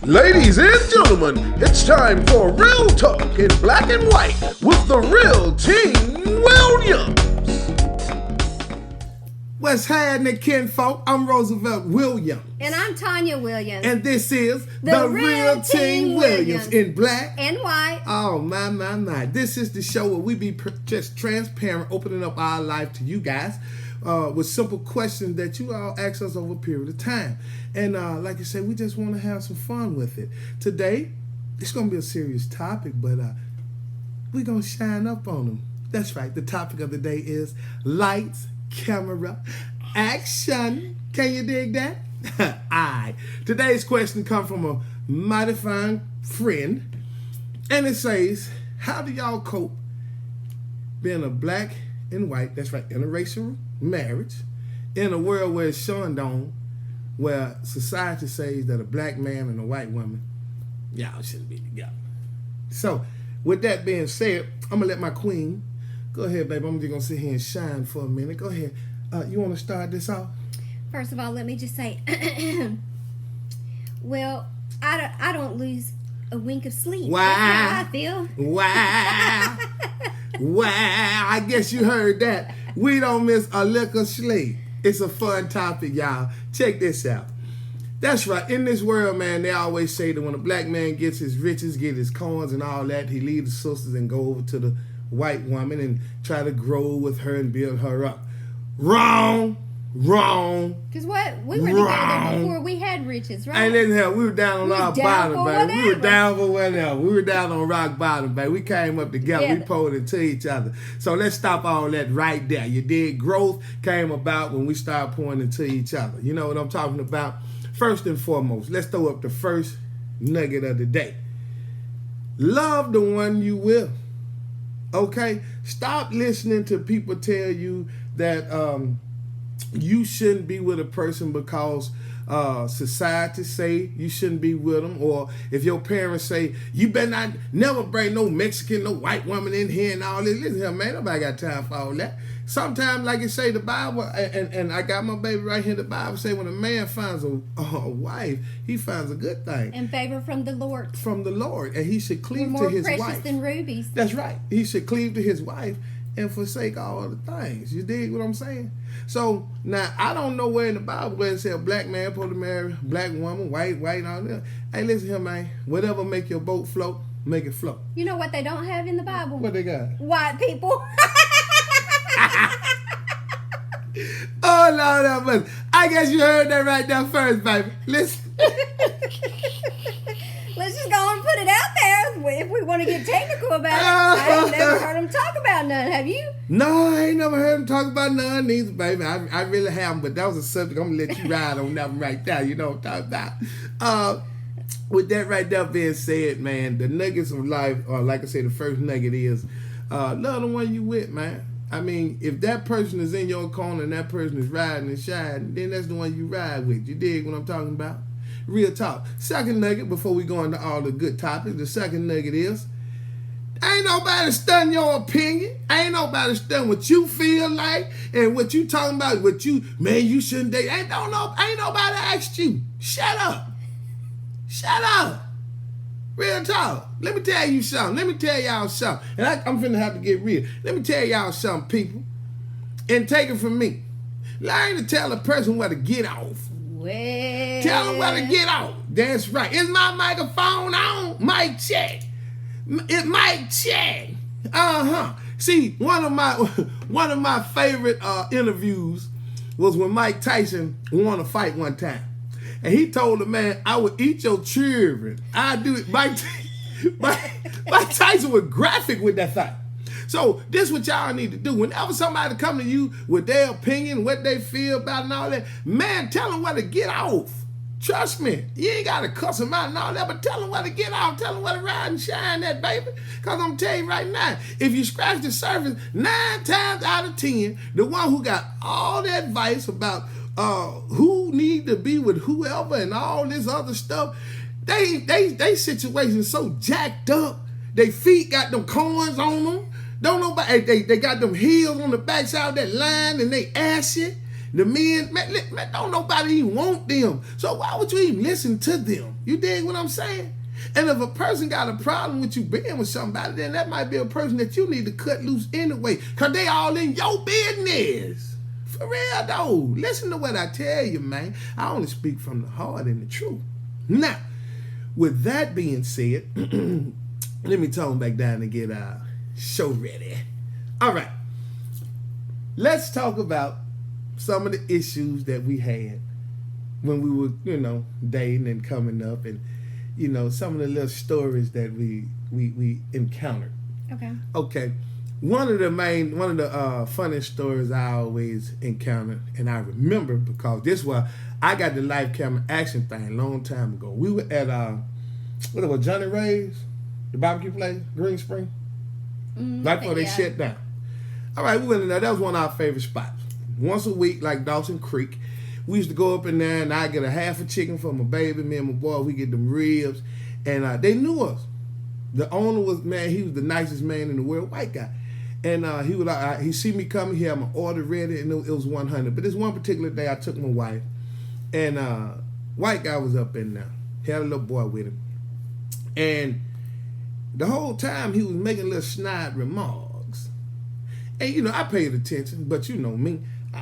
Ladies and gentlemen, it's time for Real Talk in Black and White with the real Team Williams. What's happening, kinfolk? I'm Roosevelt Williams. And I'm Tanya Williams. And this is The Real Team Williams. in black And white. Oh, my. This is the show where we be just transparent, opening up our life to you guys with simple questions that you all ask us over a period of time. And like I said, we just want to have some fun with it. Today, it's going to be a serious topic, but we're going to shine up on them. That's right. The topic of the day is lights, camera, action. Can you dig that? Alright. Today's question comes from a mighty fine friend. And it says, how do y'all cope being a black and white, that's right, interracial marriage, in a world where it's shunned, where society says that a black man and a white woman, y'all shouldn't be together. So, with that being said, I'm going to let my queen go ahead, baby. I'm just going to sit here and shine for a minute. Go ahead. You want to start this off? First of all, let me just say, well, I don't lose a wink of sleep. Wow. That's how I feel. Wow. Wow. I guess you heard that. We don't miss a lick of sleep. It's a fun topic, y'all. Check this out. That's right. In this world, man, they always say that when a black man gets his riches, get his coins and all that, he leaves the sisters and go over to the white woman and try to grow with her and build her up. Wrong. Because what? We were together before we had riches, right? Hey, listen here. We were down on our bottom, baby. We were down for whatever. We were down on rock bottom, baby. We came up together. Yeah. We pulled into each other. So let's stop all that right there. You did. Growth came about when we started pouring into each other. You know what I'm talking about? First and foremost, let's throw up the first nugget of the day. Love the one you will. Okay? Stop listening to people tell you that you shouldn't be with a person because society say you shouldn't be with them, or if your parents say you better not never bring no Mexican, no white woman in here and all this. Listen here, man, nobody got time for all that. Sometimes, like it say the Bible, and I got my baby right here, the Bible say when a man finds a wife, he finds a good thing. And favor from the Lord. From the Lord, and he should cleave We're to his more wife. precious than rubies. That's right. He should cleave to his wife and forsake all other things. You dig what I'm saying? So, now, I don't know where in the Bible where it says a black man supposed to marry a black woman, white, and all that. Hey, listen here, man. Whatever make your boat float, make it float. You know what they don't have in the Bible? What they got? White people. Oh, Lord have mercy. I guess you heard that right there first, baby. Listen. Let's just go and put it out there if we want to get technical about it. I ain't never heard them talk about none. Have you? No, I ain't never heard him talk about none neither, baby. I really haven't, but that was a subject I'm going to let you ride on that one right there. You know what I'm talking about. With that right there being said, man, the nuggets of life, or like I said, the first nugget is love the one you with, man. I mean, if that person is in your corner and that person is riding and shining, then that's the one you ride with. You dig what I'm talking about? Real talk. Second nugget, before we go into all the good topics, the second nugget is, ain't nobody studying your opinion. Ain't nobody studying what you feel like and what you talking about, what you, man, you shouldn't date. Ain't nobody asked you. Shut up. Real talk. Let me tell you something. Let me tell y'all something. And I'm finna have to get real. Let me tell y'all something, people. And take it from me. Learn to tell a person where to get off. Well. Tell them where to get off. That's right. Is my microphone on? Mic check. Mic check. See, one of my favorite interviews was when Mike Tyson won a fight one time. And he told the man, I would eat your children. I do it. Mike Tyson was graphic with that fight. So this is what y'all need to do. Whenever somebody come to you with their opinion, what they feel about and all that, man, tell them where to get off. Trust me. You ain't got to cuss them out and all that, but tell them where to get off. Tell them where to ride and shine that, baby. Because I'm telling you right now, if you scratch the surface, 9 times out of 10, the one who got all the advice about who need to be with whoever and all this other stuff, they situation so jacked up. They feet got them corns on them. Don't nobody, they got them heels on the backside of that line and they ashy. The men, man, don't nobody even want them. So why would you even listen to them? You dig what I'm saying? And if a person got a problem with you being with somebody, then that might be a person that you need to cut loose anyway, because they all in your business. For real, though. Listen to what I tell you, man. I only speak from the heart and the truth. Now, with that being said, let me tone back down and get our show ready. All right. Let's talk about some of the issues that we had when we were, dating and coming up, and, some of the little stories that we encountered. Okay. One of the funniest stories I always encountered, and I remember because this was, I got the live camera action thing a long time ago. We were at what was Johnny Ray's, the barbecue place, Green Spring, right before they shut down. All right, we went in there. That was one of our favorite spots. Once a week, like Dawson Creek, we used to go up in there, and I get a half a chicken for my baby. Me and my boy, we get them ribs, and they knew us. The owner was, man, he was the nicest man in the world, white guy. And he see me coming, he had my order ready, and it was 100. But this one particular day, I took my wife, and white guy was up in there. He had a little boy with him. And the whole time, he was making little snide remarks. And, I paid attention, but you know me,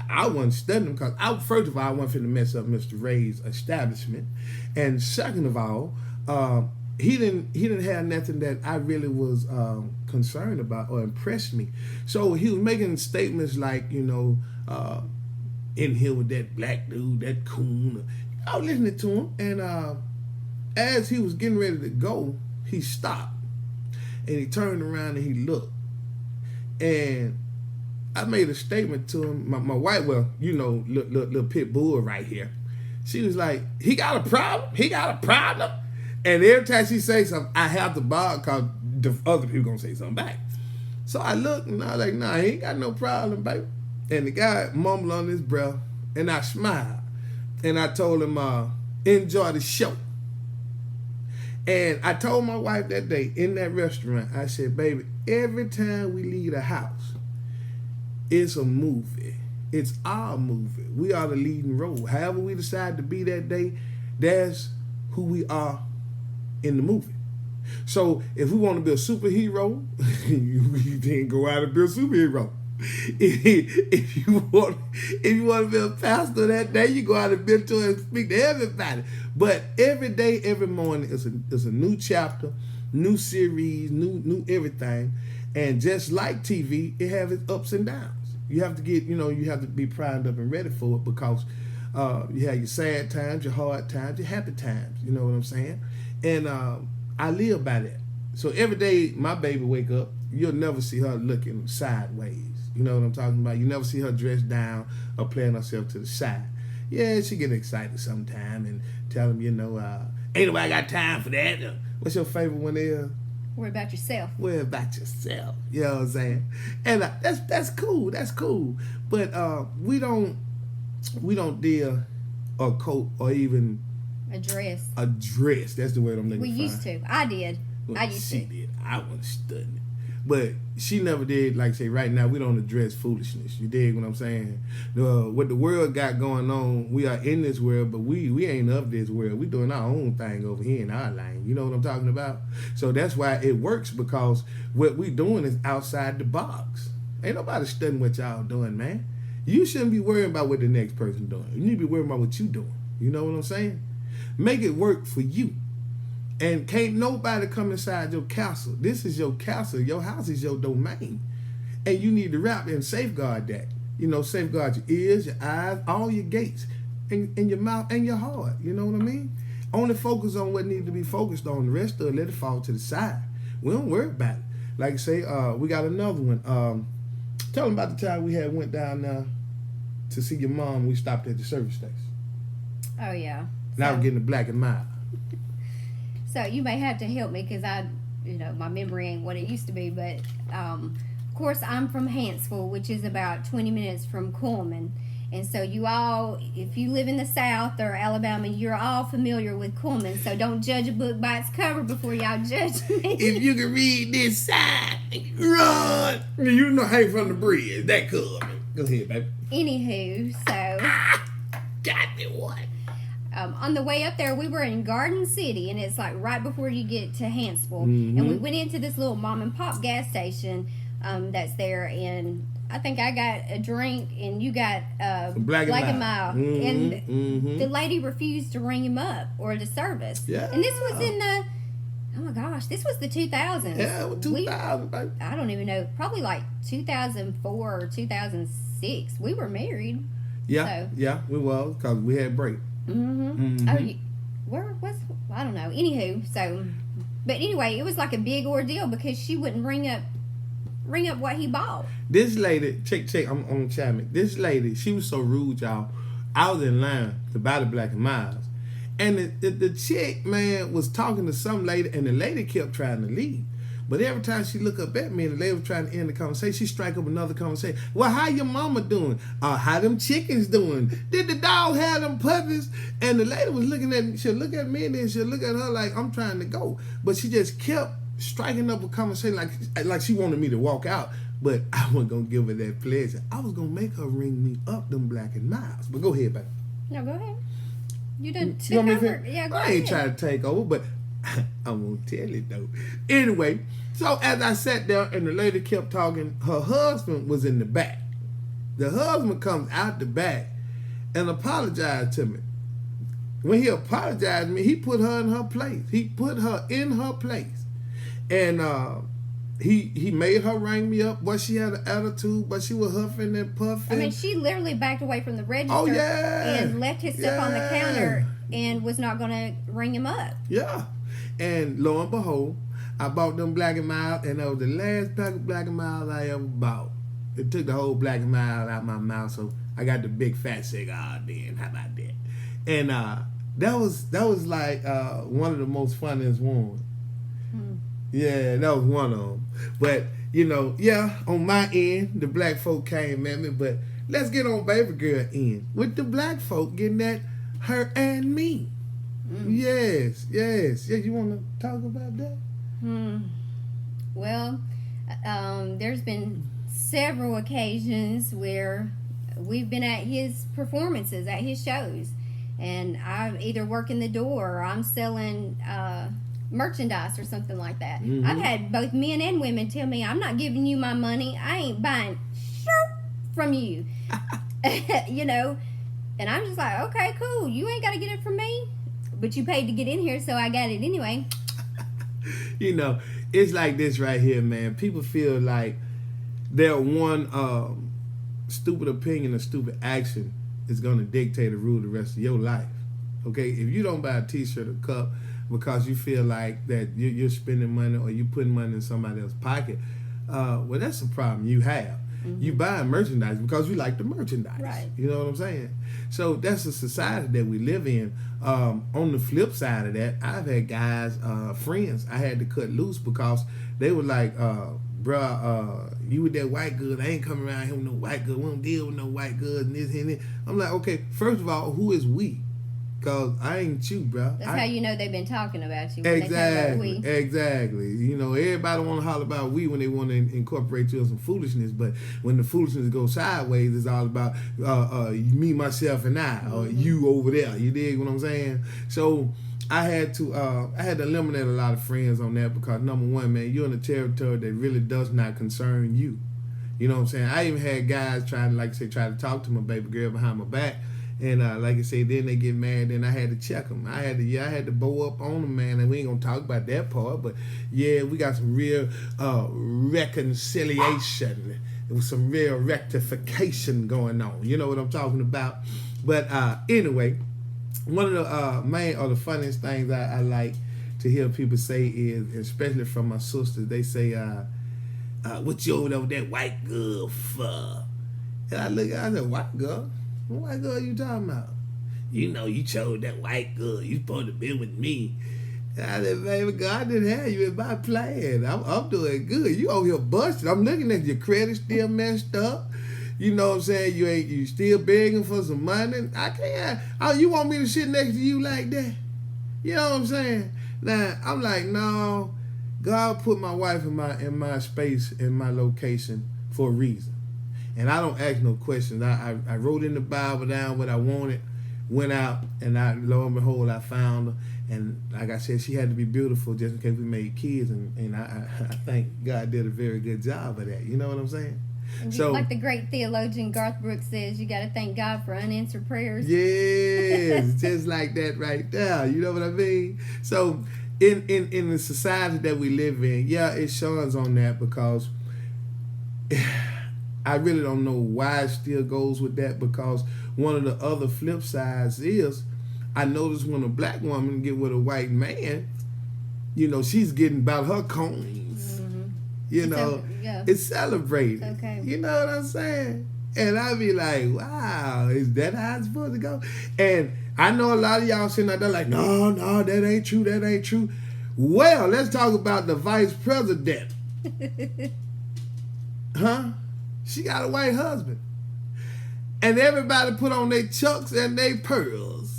I wasn't studying him because, first of all, I wasn't finna mess up Mr. Ray's establishment. And second of all, he didn't have nothing that I really was concerned about or impressed me. So he was making statements like, in here with that black dude, that coon. I was listening to him, and as he was getting ready to go, he stopped. And he turned around and he looked. And I made a statement to him. My wife, little pit bull right here. She was like, he got a problem? He got a problem? And every time she say something, I have to bow because the other people going to say something back. So I looked and I was like, nah, he ain't got no problem, baby. And the guy mumbled on his breath, and I smiled. And I told him, enjoy the show. And I told my wife that day in that restaurant, I said, baby, every time we leave the house, it's a movie. It's our movie. We are the leading role. However we decide to be that day, that's who we are in the movie. So if we want to be a superhero, you then go out and be a superhero. If you want to be a pastor that day, you go out and mentor and speak to everybody. But every day, every morning is a new chapter, new series, new everything. And just like TV, it has its ups and downs. You have to get, you have to be primed up and ready for it because you have your sad times, your hard times, your happy times. You know what I'm saying? And I live by that. So every day my baby wake up, you'll never see her looking sideways. You know what I'm talking about? You never see her dressed down or playing herself to the side. Yeah, she get excited sometime and tell him, ain't nobody got time for that. What's your favorite one there? Worry about yourself. Worry about yourself. You know what I'm saying? And that's cool. That's cool. But we don't deal or cope or even address. That's the word I'm looking for. We used to. I did. Well, she did. I wasn't studying. But she never did, like say, right now, we don't address foolishness. You dig what I'm saying? What the world got going on, we are in this world, but we ain't of this world. We doing our own thing over here in our lane. You know what I'm talking about? So that's why it works, because what we doing is outside the box. Ain't nobody studying what y'all doing, man. You shouldn't be worrying about what the next person doing. You need to be worrying about what you doing. You know what I'm saying? Make it work for you. And can't nobody come inside your castle. This is your castle. Your house is your domain. And you need to wrap and safeguard that. Safeguard your ears, your eyes, all your gates, and your mouth and your heart. You know what I mean? Only focus on what needs to be focused on. The rest of it, let it fall to the side. We don't worry about it. Like say, we got another one. Tell them about the time we had went down there to see your mom. We stopped at the service station. Oh, yeah. And I was getting the black and mild. So you may have to help me because my memory ain't what it used to be. But, of course, I'm from Hanceville, which is about 20 minutes from Cullman. And so you all, if you live in the South or Alabama, you're all familiar with Cullman. So don't judge a book by its cover before y'all judge me. If you can read this side, run. You know, hang from the bridge. That cool. Go ahead, baby. Anywho, so God, what? on the way up there, we were in Garden City, and it's like right before you get to Hansville. And we went into this little mom and pop gas station that's there, and I think I got a drink, and you got Black and Mild. And the lady refused to ring him up or to service. Yeah. And this was in the, oh my gosh, this was the 2000s. Yeah, 2000, baby. I don't even know, probably like 2004 or 2006. We were married. Yeah, So. yeah, we was, because we had break. Oh, where was, I don't know. Anywho, so, but anyway, it was like a big ordeal because she wouldn't ring up what he bought. This lady, check, I'm on Chapman. This lady, she was so rude, y'all. I was in line to buy the Black and Milds. And the chick, man, was talking to some lady, and the lady kept trying to leave. But every time she looked up at me and the lady was trying to end the conversation, she strike up another conversation. Well, how your mama doing? How them chickens doing? Did the dog have them puppies? And the lady was looking at me. She'll look at me and then she'll look at her like I'm trying to go. But she just kept striking up a conversation like she wanted me to walk out. But I wasn't going to give her that pleasure. I was going to make her ring me up them Black and Milds. But go ahead, baby. No, go ahead. You done You want me took to over. finish? Yeah, go I ahead. ain't trying to take over, but I won't tell it though. Anyway, so as I sat there and the lady kept talking, her husband was in the back. The husband comes out the back and apologized to me. When he apologized to me, he put her in her place. He put her in her place. And he made her ring me up, but she had an attitude, but she was huffing and puffing. I mean, she literally backed away from the register Oh, yeah. and left his stuff on the Yeah. counter and was not going to ring him up. Yeah. And lo and behold, I bought them Black and Mild, and that was the last pack of Black and Mild I ever bought. It took the whole Black and Mild out my mouth, so I got the big fat cigar then. How about that? And that was like one of the most funniest ones. Yeah, that was one of them. But, you know, yeah, on my end, the black folk came at me, but let's get on baby girl end. With the black folk getting that her and me. Yes. Yeah, you want to talk about that? Well, there's been several occasions where we've been at his performances, at his shows, and I'm either working the door or I'm selling merchandise or something like that. I've had both men and women tell me, I'm not giving you my money. I ain't buying shirt from you. You know, and I'm just like, okay, cool. You ain't got to get it from me, but you paid to get in here, so I got it anyway. You know, it's like this right here, man. People feel like their one stupid opinion or stupid action is going to dictate or rule the rest of your life. Okay? If you don't buy a t-shirt or cup because you feel like that you're spending money or you putting money in somebody else's pocket, well, that's a problem you have. You buy merchandise because you like the merchandise. Right. You know what I'm saying? So that's the society that we live in. On the flip side of that, I've had guys, friends, I had to cut loose because they were like, bruh, you with that white good, I ain't coming around here with no white good, we don't deal with no white goods and this and that. I'm like, okay, first of all, who is we? Because I ain't you, bro. That's how you know they've been talking about you. When They talk about we. Exactly. You know, everybody want to holler about we when they want to incorporate you in some foolishness, but when the foolishness goes sideways, it's all about me, myself, and I, or you over there. You dig what I'm saying? So I had to eliminate a lot of friends on that because number one, man, you're in a territory that really does not concern you. You know what I'm saying? I even had guys trying to talk to my baby girl behind my back. And like I said, then they get mad. Then I had to check them. I had to bow up on them, man. And we ain't gonna talk about that part, but yeah, we got some real reconciliation, with some real rectification going on. You know what I'm talking about? But anyway, one of the main or the funniest things I like to hear people say is, especially from my sisters, they say, "What you over there with that white girl for?" And I said, "White girl? What white girl you talking about?" "You know, you chose that white girl. You supposed to be with me." And I said, "Baby girl, I didn't have you in my plan. I'm doing good. You over here busted. I'm looking at your credit still messed up. You know what I'm saying? You still begging for some money. I can't. Oh, you want me to sit next to you like that? You know what I'm saying?" Now I'm like, no. God put my wife in my space, in my location for a reason. And I don't ask no questions. I wrote in the Bible down what I wanted, went out, and lo and behold, I found her. And like I said, she had to be beautiful just in case we made kids. And I think God did a very good job of that. You know what I'm saying? And So, like the great theologian Garth Brooks says, you got to thank God for unanswered prayers. yes, just like that right there. You know what I mean? So in the society that we live in, yeah, it shines on that because I really don't know why it still goes with that, because one of the other flip sides is I notice when a black woman get with a white man, you know, she's getting about her coins. Mm-hmm. You know, it's celebrated. It's okay. You know what I'm saying? And I be like, wow, is that how it's supposed to go? And I know a lot of y'all sitting out there like, no, that ain't true, that ain't true. Well, let's talk about the vice president. Huh? She got a white husband. And everybody put on their chucks and their pearls.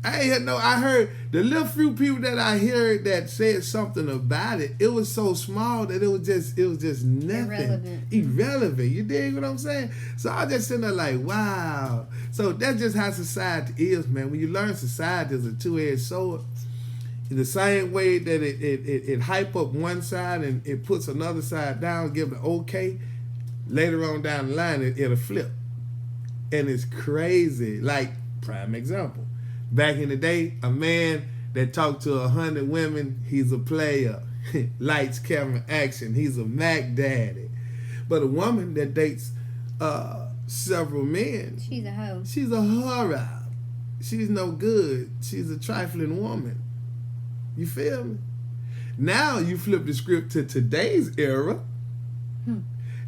I heard the little few people that I heard that said something about it. It was so small that it was just nothing. Irrelevant. You dig what I'm saying? So I just sitting there like, wow. So that's just how society is, man. When you learn society is a two-edged sword, in the same way that it hype up one side and it puts another side down, give it an okay, later on down the line it'll flip. And it's crazy. Like, prime example. Back in the day, a man that talked to 100 women, he's a player. Lights, camera, action. He's a Mac daddy. But a woman that dates several men, she's a hoe. She's a horror. She's no good. She's a trifling woman. You feel me? Now you flip the script to today's era.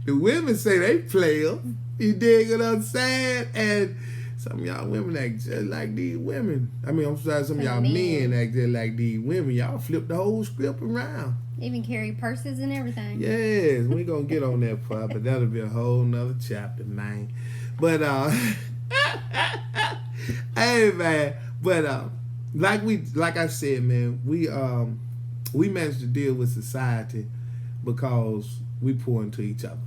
The women say they player. You dig what I'm saying? And some of y'all women act just like these women. I mean, I'm sorry, some of y'all men act just like these women. Y'all flip the whole script around. Even carry purses and everything. Yes, we gonna get on that part, but that'll be a whole nother chapter, man. But hey, man. But like I said, man, we managed to deal with society because we pour into each other.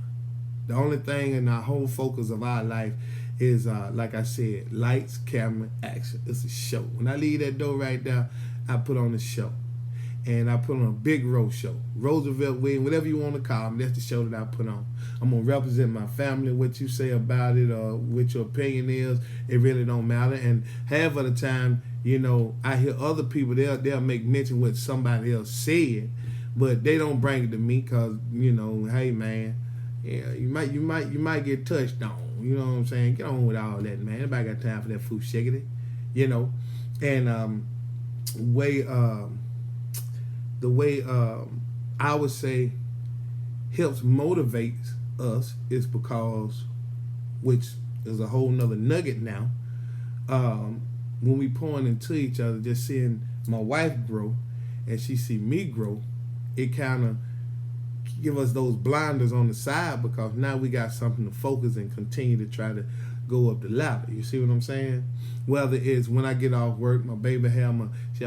The only thing in our whole focus of our life is, like I said, lights, camera, action. It's a show. When I leave that door right there, I put on a show. And I put on a big road show. Roosevelt Williams, whatever you want to call me, that's the show that I put on. I'm going to represent my family. What you say about it or what your opinion is, it really don't matter. And half of the time, you know, I hear other people, they'll make mention what somebody else said, but they don't bring it to me because, you know, hey, man, yeah, you might get touched on. You know what I'm saying? Get on with all that, man. Nobody got time for that food shiggity, you know. And the way I would say helps motivate us is because, which is a whole nother nugget now, when we pouring into each other, just seeing my wife grow and she see me grow, it kind of give us those blinders on the side because now we got something to focus and continue to try to go up the ladder. You see what I'm saying? Whether it's when I get off work, my baby she have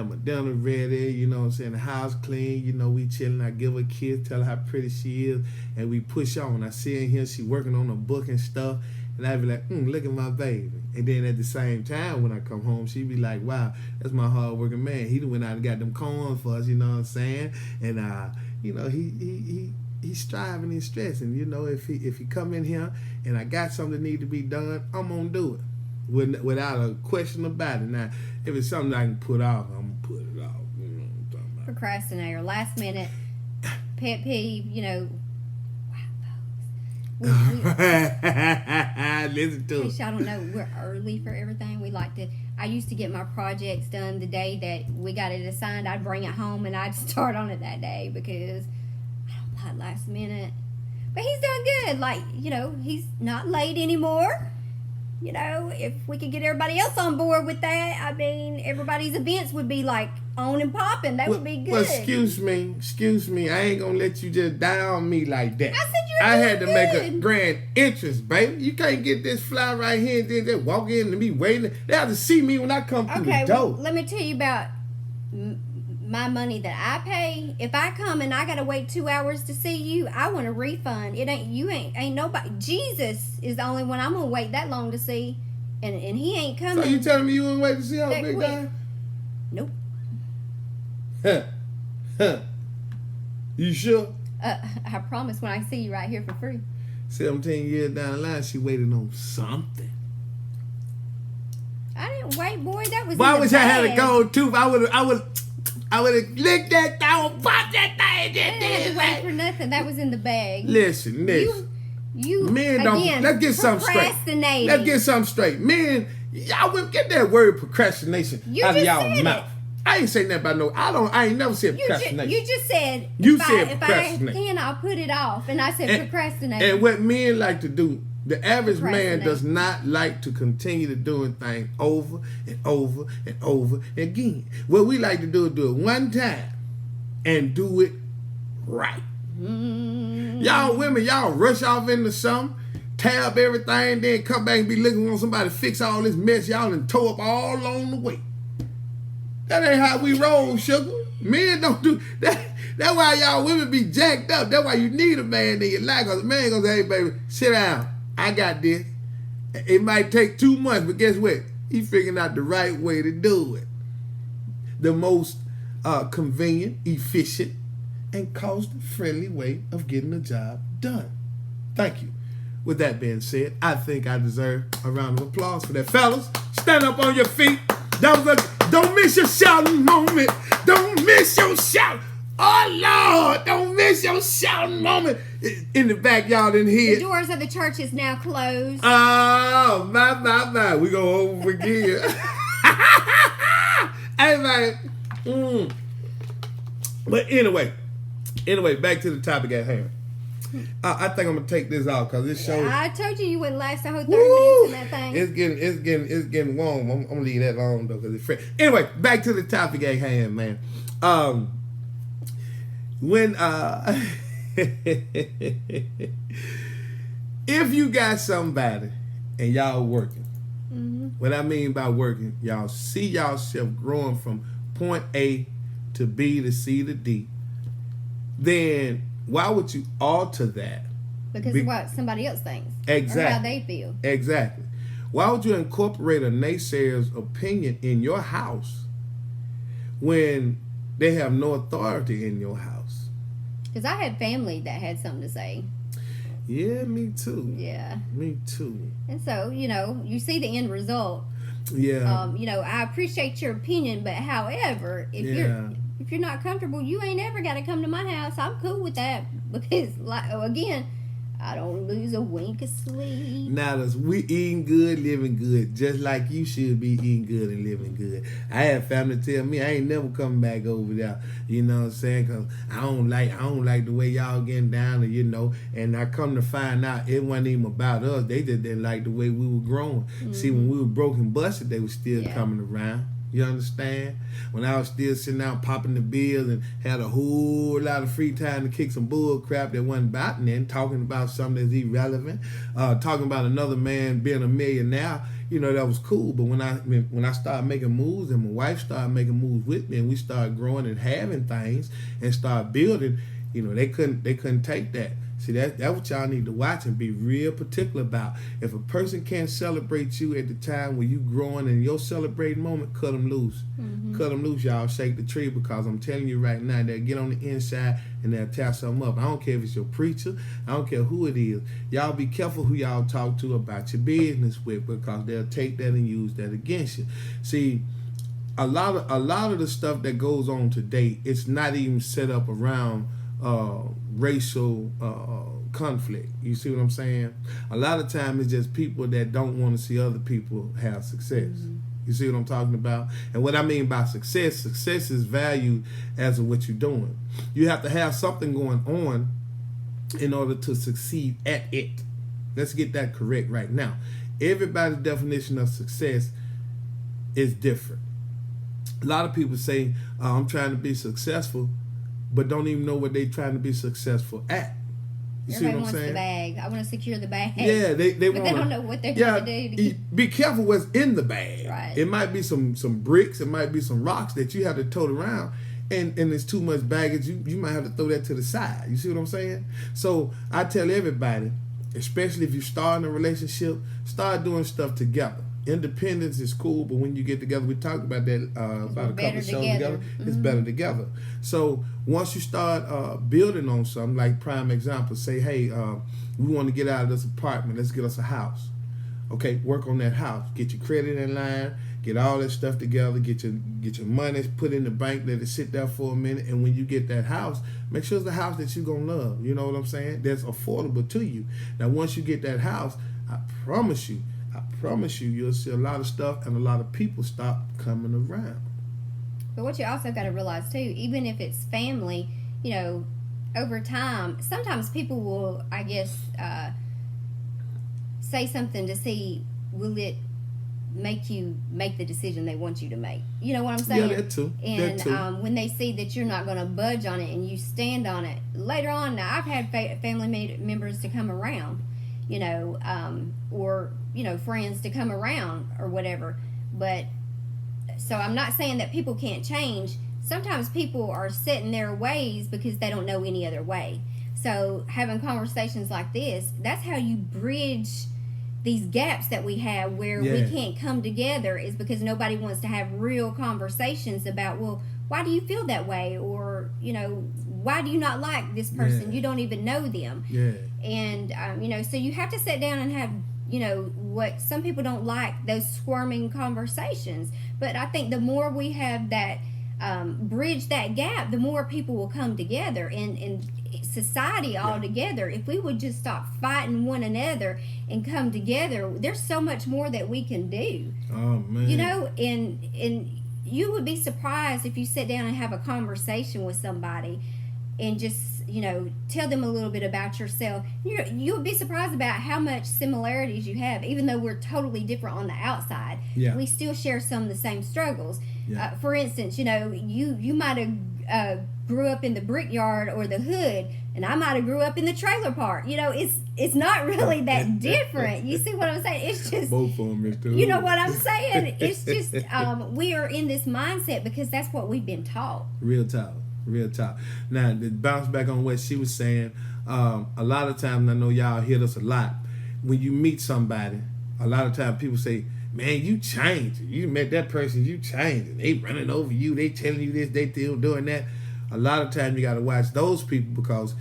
my dinner ready, you know what I'm saying, the house clean, you know, we chilling, I give her a kiss, tell her how pretty she is, and we push on. I see her in here, she working on a book and stuff, and I be like, look at my baby. And then at the same time, when I come home, she be like, wow, that's my hard-working man. He went out and got them corn for us, you know what I'm saying? And, you know, he's striving and stressing. You know, if he come in here and I got something that need to be done, I'm going to do it without a question about it. Now, if it's something I can put off, I'm going to put it off. You know what I'm talking about? Procrastinator, last minute, pet peeve, you know. Listen to it. I don't know, we're early for everything. I used to get my projects done the day that we got it assigned. I'd bring it home and I'd start on it that day because I don't like last minute. But he's doing good. Like, you know, he's not late anymore. You know, if we could get everybody else on board with that, I mean, everybody's events would be like on and popping. That would be good. Well, excuse me. I ain't gonna let you just down me like that. I said you're I had to good. make a grand entrance, baby. You can't get this fly right here and then just walk in and be waiting. They have to see me when I come through the door. Well, let me tell you about my money that I pay. If I come and I gotta wait 2 hours to see you, I want a refund. It ain't nobody. Jesus is the only one I'm gonna wait that long to see, and he ain't coming. So you telling me you wouldn't wait to see our that big quick. guy? Nope. You sure? I promise when I see you right here for free. 17 years down the line, she waited on something. I didn't wait, boy. That was. But I in the wish I had a bag. gold tooth. I would have licked that thing, popped that thing. I didn't have to wait for nothing. That was in the bag. Listen. You Men don't. again, Let's get something straight. procrastinating. Let's get something straight. Men, y'all will get that word procrastination You out of just y'all said mouth. it. I ain't saying that about no. I ain't never said You procrastination. just said. You if said if procrastinate. I can, I'll put it off, and I said procrastinate. And what men like to do, the average man Procrastinate. does not like to continue to doing things over and over and over again. What we like to do is do it one time and do it right. Y'all women, y'all rush off into something, tab everything, then come back and be looking for somebody to fix all this mess y'all and tow up all along the way. That ain't how we roll, sugar. Men don't do that. That's why y'all women be jacked up. That's why you need a man in your life. Because a man gonna say, hey, baby, sit down. I got this. It might take 2 months, but guess what? He figuring out the right way to do it. The most convenient, efficient, and cost-friendly way of getting the job done. Thank you. With that being said, I think I deserve a round of applause for that. Fellas, stand up on your feet. Don't miss your shouting moment. Don't miss your shout. Oh, Lord, don't miss your shouting moment. In the back, y'all didn't hear the it. doors of the church is now closed. Oh, my. We go over again. Hey, man. But anyway, back to the topic at hand. I think I'm gonna take this off because this show. I told you wouldn't last the whole 30 Woo! minutes in that thing. It's getting warm. I'm gonna leave that alone though because it's fresh. Anyway, back to the topic at hand, man. When if you got somebody and y'all working, what I mean by working, y'all see yourself growing from point A to B to C to D, then why would you alter that? Because of what somebody else thinks. Exactly. Or how they feel. Exactly. Why would you incorporate a naysayer's opinion in your house when they have no authority in your house? Because I had family that had something to say. Yeah, me too. Yeah. Me too. And so, you see the end result. Yeah. I appreciate your opinion, but however, if you're not comfortable, you ain't ever got to come to my house. I'm cool with that because, again, I don't lose a wink of sleep. Now, we eating good, living good, just like you should be eating good and living good. I had family tell me I ain't never coming back over there. You know what I'm saying? Cause I don't like the way y'all getting down, and I come to find out it wasn't even about us. They just didn't like the way we were growing. See, when we were broke and busted, they were still coming around. You understand? When I was still sitting out popping the bills and had a whole lot of free time to kick some bull crap that wasn't about nothing, talking about something that's irrelevant, talking about another man being a millionaire, that was cool. But when I started making moves and my wife started making moves with me and we started growing and having things and started building, they couldn't take that. See, that's what y'all need to watch and be real particular about. If a person can't celebrate you at the time when you growing and your celebrating moment, cut them loose. Cut them loose, y'all. Shake the tree, because I'm telling you right now, they'll get on the inside and they'll tear something up. I don't care if it's your preacher. I don't care who it is. Y'all be careful who y'all talk to about your business with, because they'll take that and use that against you. See, a lot of the stuff that goes on today, it's not even set up around racial conflict. You see what I'm saying? A lot of time it's just people that don't want to see other people have success. You see what I'm talking about? And what I mean by success is valued as what you're doing. You have to have something going on in order to succeed at it. Let's get that correct right now. Everybody's definition of success is different. A lot of people say, I'm trying to be successful, but don't even know what they're trying to be successful at. You see what I'm wants saying? The bag. I want to secure the bag. Yeah, they but want. They don't know what they're trying to do. Be careful what's in the bag. Right. It might be some bricks. It might be some rocks that you have to tote around. and it's too much baggage, you might have to throw that to the side. You see what I'm saying? So I tell everybody, especially if you're starting a relationship, start doing stuff together. Independence is cool, but when you get together, we talked about that about a couple of shows together. It's better together. So once you start building on something, like prime example, say, hey, we want to get out of this apartment. Let's get us a house. Okay, work on that house. Get your credit in line. Get all that stuff together. Get your money put in the bank. Let it sit there for a minute. And when you get that house, make sure it's the house that you're gonna love. You know what I'm saying? That's affordable to you. Now, once you get that house, I promise you, you'll see a lot of stuff and a lot of people stop coming around. But what you also got to realize too, even if it's family, you know, over time, sometimes people will, I guess, say something to see, will it make you make the decision they want you to make? You know what I'm saying? Yeah, that too. And that too. When they see that you're not going to budge on it and you stand on it, later on, now I've had family members to come around, you know, or, you know, friends to come around or whatever. But so I'm not saying that people can't change. Sometimes people are set in their ways because they don't know any other way. So having conversations like this, that's how you bridge these gaps that we have where we can't come together, is because nobody wants to have real conversations about, well, why do you feel that way? Or, you know, why do you not like this person? You don't even know them. And, you know, so you have to sit down and have, you know, what some people don't like, those squirming conversations. But I think the more we have that, bridge that gap, the more people will come together and society all together. If we would just stop fighting one another and come together, there's so much more that we can do. Oh man. You know, and you would be surprised if you sit down and have a conversation with somebody and just, you know, tell them a little bit about yourself. You'll be surprised about how much similarities you have, even though we're totally different on the outside. We still share some of the same struggles. For instance, you know, you might have grew up in the brickyard or the hood, and I might have grew up in the trailer park. You know, it's not really that different. You see what I'm saying? It's just both of them is too. You know what I'm saying? It's just we are in this mindset because that's what we've been taught. Real talk. Now, to bounce back on what she was saying, a lot of times, I know y'all hear this a lot, when you meet somebody, a lot of times people say, man, you changed. You met that person, you changed. And they running over you, they telling you this, they still doing that. A lot of times you got to watch those people, because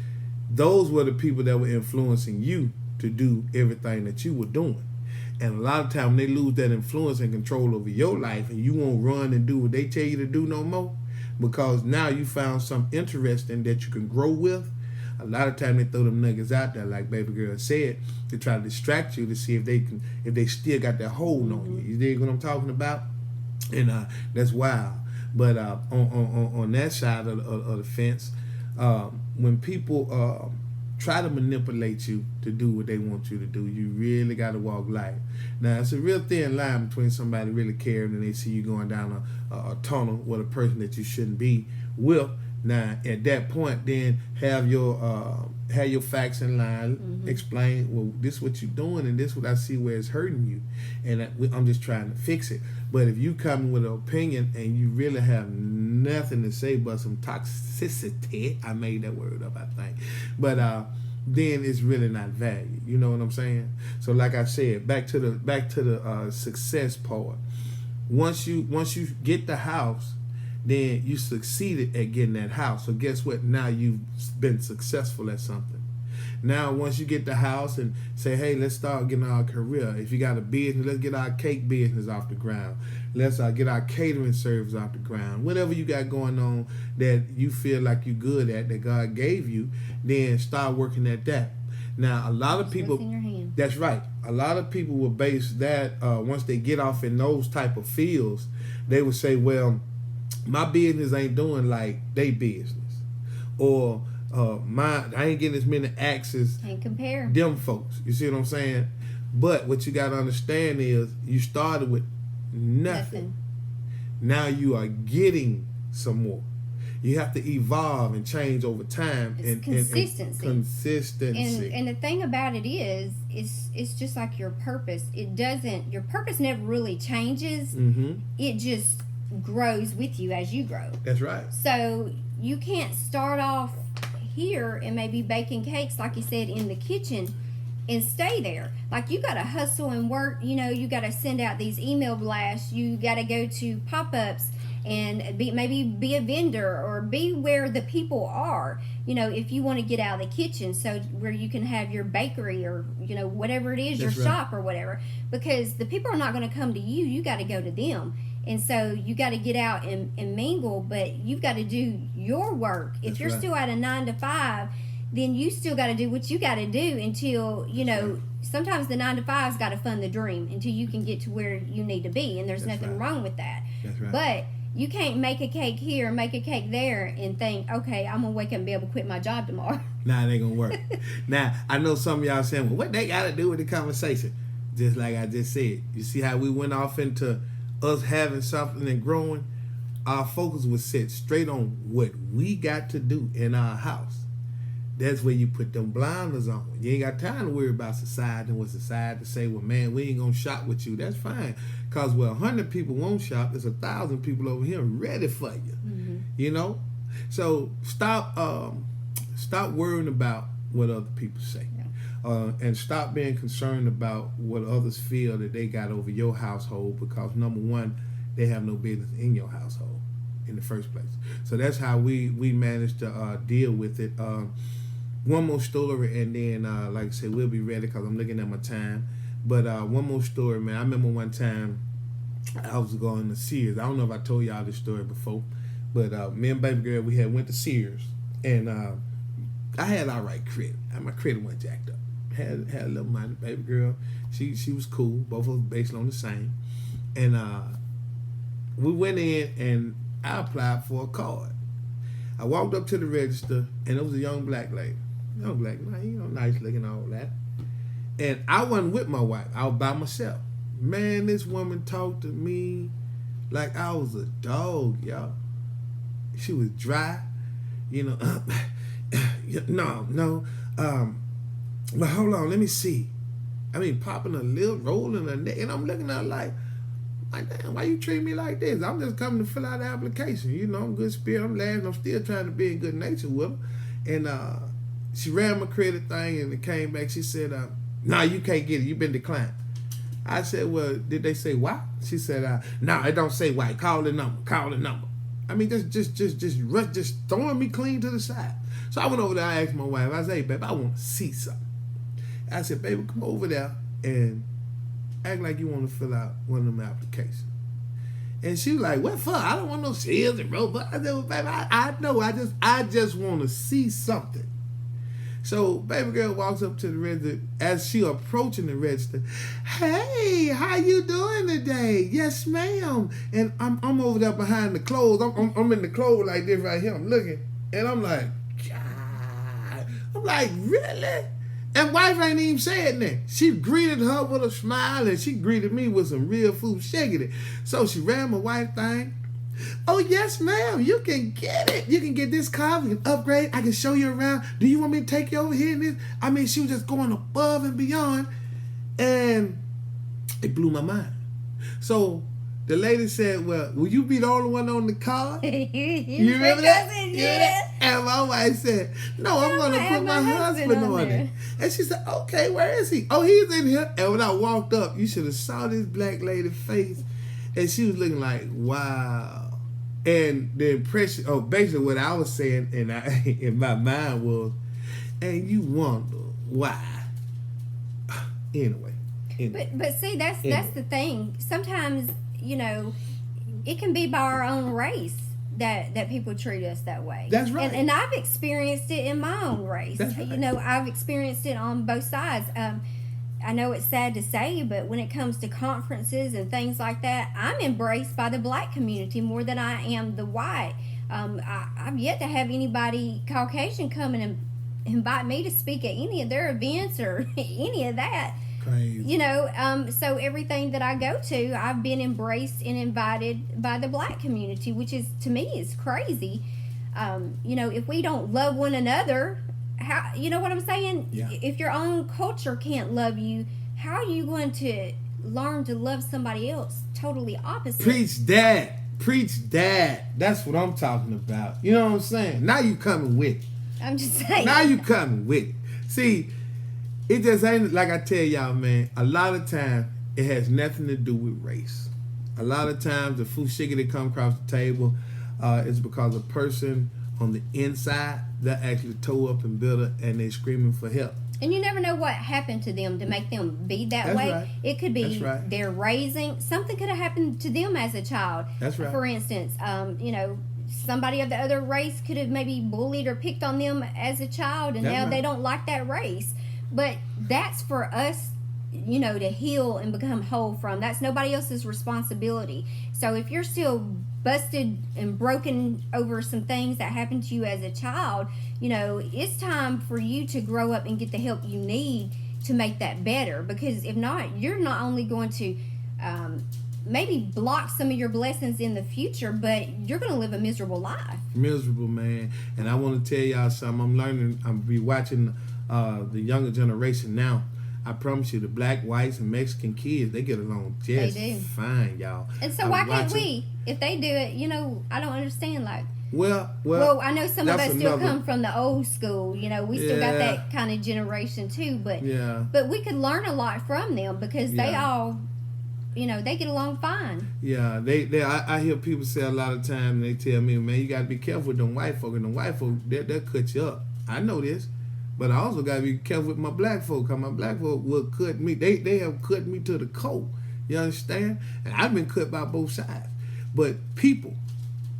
those were the people that were influencing you to do everything that you were doing. And a lot of times they lose that influence and control over your life, and you won't run and do what they tell you to do no more, because now you found something interesting that you can grow with. A lot of times they throw them niggas out there, like baby girl said, to try to distract you, to see if they still got that hold on you. You dig what I'm talking about? And that's wild. But on that side of the fence, when people try to manipulate you to do what they want you to do, you really got to walk light. Now, it's a real thin line between somebody really caring and they see you going down a tunnel with a person that you shouldn't be with. Now, at that point, then have your facts in line. Explain, well, this is what you're doing, and this is what I see where it's hurting you, and I'm just trying to fix it. But if you come with an opinion and you really have nothing to say but some toxicity, I made that word up, I think, but then it's really not valued. You know what I'm saying? So, like I said, back to the success part. Once you get the house, then you succeeded at getting that house. So guess what? Now you've been successful at something. Now, once you get the house and say, hey, let's start getting our career. If you got a business, let's get our cake business off the ground. Let's get our catering service off the ground. Whatever you got going on that you feel like you're good at, that God gave you, then start working at that. Now, a lot of people, what's in your hand. That's right. A lot of people will base that, once they get off in those type of fields, they would say, well, my business ain't doing like they business, or I ain't getting as many access. Can't compare them folks. You see what I'm saying? But what you got to understand is you started with nothing. Now you are getting some more. You have to evolve and change over time. It's consistency. Consistency. And the thing about it is, it's just like your purpose. Your purpose never really changes. It just grows with you as you grow. That's right. So you can't start off here and maybe baking cakes, like you said, in the kitchen and stay there. Like, you got to hustle and work. You know, you got to send out these email blasts. You got to go to pop-ups and maybe be a vendor or be where the people are, you know, if you want to get out of the kitchen, so where you can have your bakery or, you know, whatever it is, That's your right. shop or whatever, because the people are not going to come to you. You got to go to them. And so you got to get out and mingle, but you've got to do your work. If That's you're right. still at a 9 to 5, then you still got to do what you got to do until, you know, sometimes the 9 to 5's got to fund the dream until you can get to where you need to be. And there's That's nothing right. wrong with that. That's right. But you can't make a cake here, make a cake there, and think, okay, I'm going to wake up and be able to quit my job tomorrow. Nah, it ain't gonna work. Now, I know some of y'all saying, well, what they got to do with the conversation? Just like I just said. You see how we went off into us having something and growing? Our focus was set straight on what we got to do in our house. That's where you put them blinders on. You ain't got time to worry about society and what society say, well, man, we ain't gonna shop with you. That's fine. Because where 100 people won't shop, there's 1,000 people over here ready for you. Mm-hmm. You know? So stop worrying about what other people say. And stop being concerned about what others feel that they got over your household, because number one, they have no business in your household in the first place. So that's how we managed to deal with it. One more story, and then like I said, we'll be ready because I'm looking at my time. But one more story, man. I remember one time I was going to Sears. I don't know if I told y'all this story before, but me and baby girl, we had went to Sears, and I had all right credit. My credit went jacked up. Had a little money. Baby girl, she was cool. Both of us based on the same, and we went in and I applied for a card. I walked up to the register, and it was a young black lady. Young black lady, you know, nice looking, all that. And I wasn't with my wife. I was by myself. Man, this woman talked to me like I was a dog, y'all. She was dry, you know. No. But hold on, let me see. I mean, popping a lip, rolling her neck, and I'm looking at her like, damn, why you treat me like this? I'm just coming to fill out the application. You know, I'm good spirit. I'm laughing. I'm still trying to be in good nature with her. And she ran my credit thing, and it came back. She said, "No, you can't get it. You've been declined." I said, "Well, did they say why?" She said, "No, it don't say why. Call the number. Call the number." I mean, just throwing me clean to the side. So I went over there. I asked my wife. I said, "Hey, babe, I want to see something." I said, "Baby, come over there and act like you want to fill out one of them applications." And she was like, "What for? I don't want no seals and robots." I said, "Well, baby, I know. I just want to see something." So baby girl walks up to the register. As she approaching the register, "Hey, how you doing today?" "Yes, ma'am." And I'm over there behind the clothes. I'm in the clothes like this right here. I'm looking, and I'm like, God. I'm like, really? And wife ain't even said that. She greeted her with a smile, and she greeted me with some real food shiggity. So she ran my wife thing. "Oh, yes, ma'am. You can get it. You can get this car. We can upgrade. I can show you around. Do you want me to take you over here?" And this? I mean, she was just going above and beyond. And it blew my mind. So the lady said, "Well, will you be the only one on the car?" You remember that? Yeah. And my wife said, "No, I'm going to have put my my husband husband on on it." there. And she said, "Okay, where is he?" "Oh, he's in here." And when I walked up, you should have saw this black lady's face. And she was looking like, wow. And the impression, basically what I was saying in my mind was, and you wonder why. Anyway. But see, that's the thing. Sometimes, you know, it can be by our own race that people treat us that way. That's right. And I've experienced it in my own race. That's right. You know, I've experienced it on both sides. I know it's sad to say, but when it comes to conferences and things like that, I'm embraced by the black community more than I am the white. I've yet to have anybody Caucasian come and invite me to speak at any of their events or any of that. Crazy. You know, so everything that I go to, I've been embraced and invited by the black community, which is, to me, is crazy. You know, if we don't love one another, how, you know what I'm saying? Yeah. If your own culture can't love you, how are you going to learn to love somebody else totally opposite? Preach that. Preach that. That's what I'm talking about. You know what I'm saying? Now you coming with it. I'm just saying. Now you coming with it. See, it just ain't like I tell y'all, man. A lot of times it has nothing to do with race. A lot of times the food sugar that come across the table is because a person on the inside they're actually toe up and bitter and they screaming for help. And you never know what happened to them to make them be that That's way. right. It could be That's right. their raising. Something could have happened to them as a child. That's right. For instance, somebody of the other race could have maybe bullied or picked on them as a child, and That's now right. they don't like that race. But that's for us, to heal and become whole from. That's nobody else's responsibility. So if you're still busted and broken over some things that happened to you as a child, it's time for you to grow up and get the help you need to make that better. Because if not, you're not only going to maybe block some of your blessings in the future, but you're going to live a miserable life. Miserable, man. And I want to tell y'all something. I'm learning. I'm be watching the younger generation now. I promise you, the black, whites, and Mexican kids, they get along just They do. fine, y'all. And so I'm why can't watching- we? If they do it, I don't understand. Like, Well, I know some of that's us still another- come from the old school. We still got Yeah. that kind of generation too. But Yeah, but we could learn a lot from them because they Yeah. all, they get along fine. yeah. I hear people say a lot of times, they tell me, man, you got to be careful with them white folk. And them white folk, they'll cut you up. I know this. But I also got to be careful with my black folk, because my black folk will cut me. They have cut me to the core. You understand? And I've been cut by both sides. But people,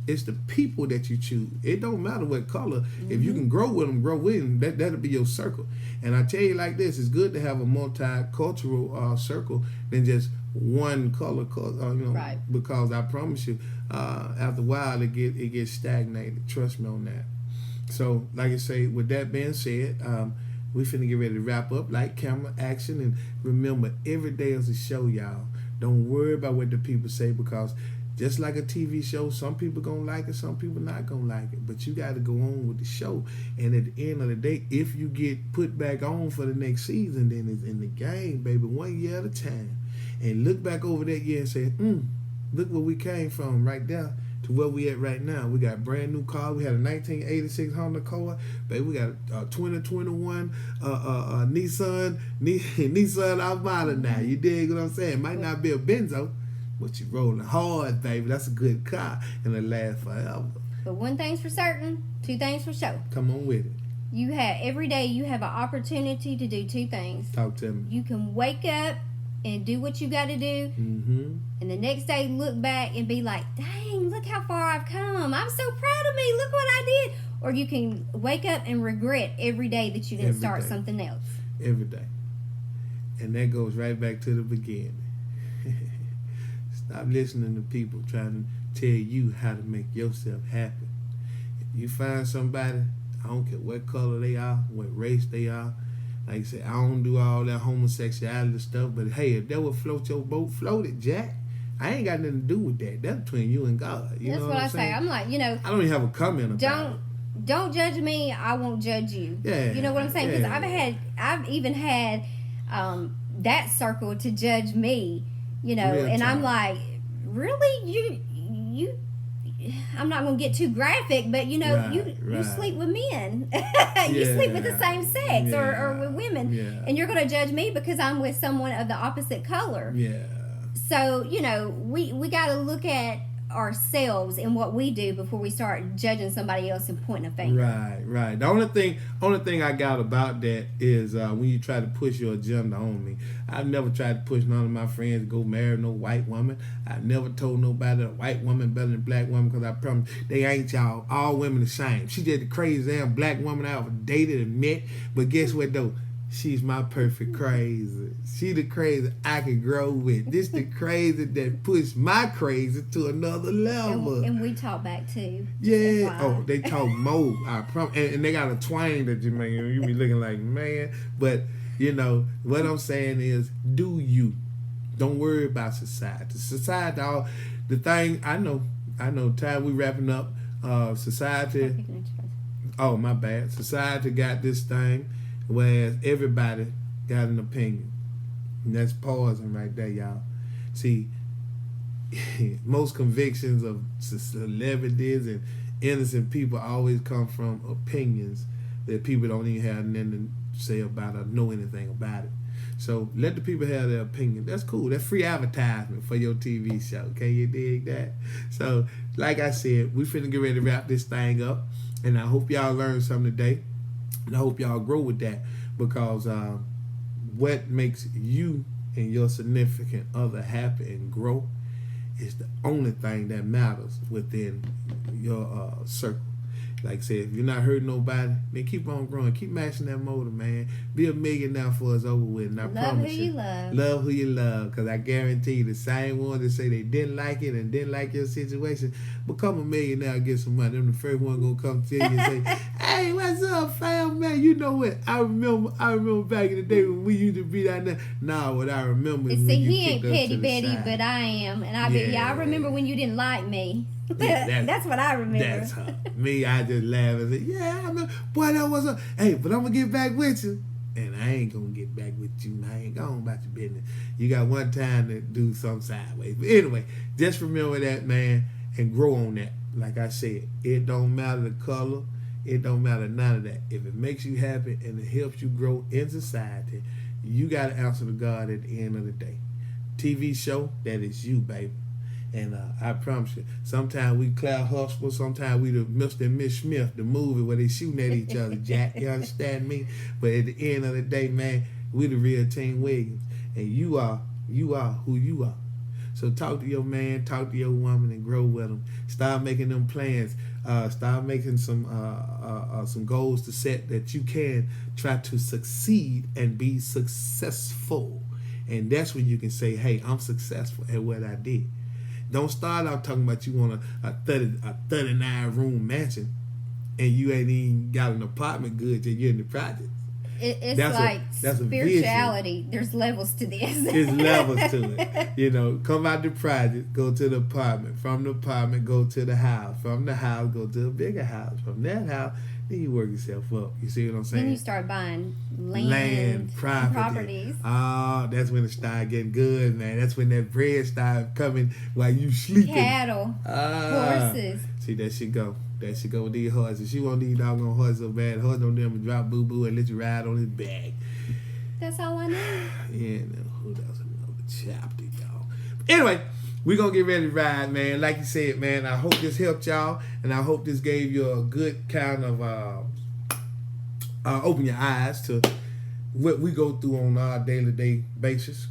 it's the people that you choose. It don't matter what color. Mm-hmm. If you can grow with them, that'll be your circle. And I tell you like this, it's good to have a multicultural circle than just one color, Right. because I promise you, after a while, it gets stagnated. Trust me on that. So, like I say, with that being said, we finna get ready to wrap up. Like, camera, action, and remember, every day is a show, y'all. Don't worry about what the people say, because just like a TV show, some people gonna like it, some people not gonna like it. But you got to go on with the show. And at the end of the day, if you get put back on for the next season, then it's in the game, baby, 1 year at a time. And look back over that year and say, look where we came from right there to where we at right now. We got a brand new car. We had a 1986 Honda Accord. Baby, we got a 2021 Nissan Armada now. You dig what I'm saying? Might not be a Benzo, but you rolling hard, baby. That's a good car, and it lasts forever. But one thing's for certain, two things for sure. Come on with it. Every day you have an opportunity to do two things. Talk to me. You can wake up and do what you got to do, Mm-hmm. and the next day look back and be like, dang, look how far I've come. I'm so proud of me. Look what I did. Or you can wake up and regret every day that you didn't Every start day. something else. Every day. And that goes right back to the beginning. Stop listening to people trying to tell you how to make yourself happy. If you find somebody, I don't care what color they are, what race they are, like I said, I don't do all that homosexuality stuff, but hey, if that would float your boat, float it, Jack. I ain't got nothing to do with that. That's between you and God. You That's know what I'm I say. saying? I'm like, I don't even have a comment about it. don't judge me. I won't judge you. Yeah, You know what I'm saying? Because yeah. I've even had that circle to judge me. Real And I'm time. like, really, you. I'm not gonna get too graphic, but you Right. sleep with men. You sleep with the same sex or with women, Yeah. and you're gonna judge me because I'm with someone of the opposite color. Yeah. So, we got to look at ourselves and what we do before we start judging somebody else and pointing a finger. Right. The only thing I got about that is when you try to push your agenda on me. I've never tried to push none of my friends to go marry no white woman. I've never told nobody a white woman better than a black woman, because I promise they ain't, y'all. All women the same. She just the crazy damn black woman I ever dated and met. But guess what though? She's my perfect crazy. She the crazy I can grow with. This the crazy that pushed my crazy to another level. And we talk back too. Yeah. FYI. Oh, they talk more. I promise. And they got a twang that you be looking like, man. But what I'm saying is, do you? Don't worry about society. Society, all the thing. I know. Time we wrapping up. Society. Oh, my bad. Society got this thing, whereas everybody got an opinion. And that's pausing right there, y'all. See, most convictions of celebrities and innocent people always come from opinions that people don't even have nothing to say about or know anything about it. So let the people have their opinion. That's cool. That's free advertisement for your TV show. Can you dig that? So, like I said, we finna get ready to wrap this thing up. And I hope y'all learned something today. And I hope y'all grow with that. Because what makes you and your significant other happy and grow is the only thing that matters within your circle. Like I said, if you're not hurting nobody, then keep on growing. Keep mashing that motor, man. Be a millionaire for us over with. And I promise you. Love who you love. Because I guarantee you, the same ones that say they didn't like it and didn't like your situation, become a millionaire and get some money. Them the first one going to come tell you and say, hey, what's up, fam, man? You know what? I remember back in the day when we used to be down there. Nah, what I remember is when he ain't petty Betty, but I am. And I remember when you didn't like me. Yeah, that's what I remember. That's her. Me, I just laugh and say, yeah, I remember. Boy, that was a... Hey, but I'm going to get back with you. And I ain't going to get back with you. I ain't going about your business. You got one time to do something sideways. But anyway, just remember that, man, and grow on that. Like I said, it don't matter the color. It don't matter none of that. If it makes you happy and it helps you grow in society, you got to answer to God at the end of the day. TV show, that is you, baby. And I promise you, sometimes we Cloud Hustle, sometimes we the Mr. and Miss Smith, the movie where they shooting at each other, Jack. You understand me? But at the end of the day, man, we the real Team Williams. And you are who you are. So talk to your man, talk to your woman, and grow with them. Start making them plans. Start making some goals to set that you can try to succeed and be successful. And that's when you can say, hey, I'm successful at what I did. Don't start out talking about you want a 39-room mansion and you ain't even got an apartment good till you're in the project. It's like spirituality. There's levels to this. There's levels to it. You know, come out the project, go to the apartment. From the apartment, go to the house. From the house, go to a bigger house. From that house, then you work yourself up. You see what I'm saying? Then you start buying land properties. Oh, that's when it started getting good, man. That's when that bread started coming while you sleeping. Cattle, horses. See, that shit go. That shit go with these horses. She want these doggone horses so bad. Horse don't never drop boo-boo and let you ride on his back. That's all I know. Yeah, no, that was another chapter, y'all. Anyway, we're going to get ready to ride, man. Like you said, man, I hope this helped y'all, and I hope this gave you a good kind of open your eyes to what we go through on our day-to-day basis.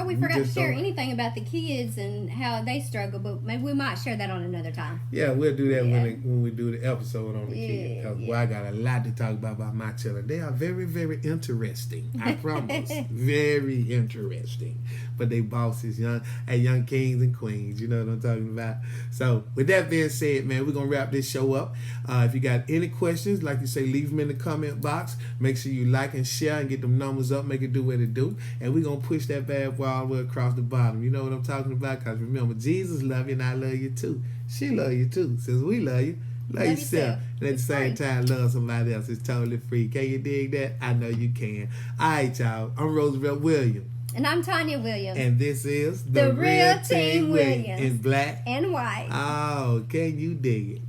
We forgot to share anything about the kids and how they struggle, but maybe we might share that on another time. Yeah, we'll do that when we do the episode on the kids. Because boy, I got a lot to talk about my children. They are very, very interesting. I promise. Very interesting. But they bosses, young kings and queens. You know what I'm talking about? So, with that being said, man, we're going to wrap this show up. If you got any questions, like you say, leave them in the comment box. Make sure you like and share and get them numbers up. Make it do what it do. And we're going to push that bad boy all the way across the bottom. You know what I'm talking about? Because remember, Jesus love you and I love you too. She love you too. Since we love you, love yourself. And at the same time, love somebody else. It's totally free. Can you dig that? I know you can. All right, y'all. I'm Roosevelt Williams. And I'm Tanya Williams. And this is The Real Team Williams. In black and white. Oh, can you dig it?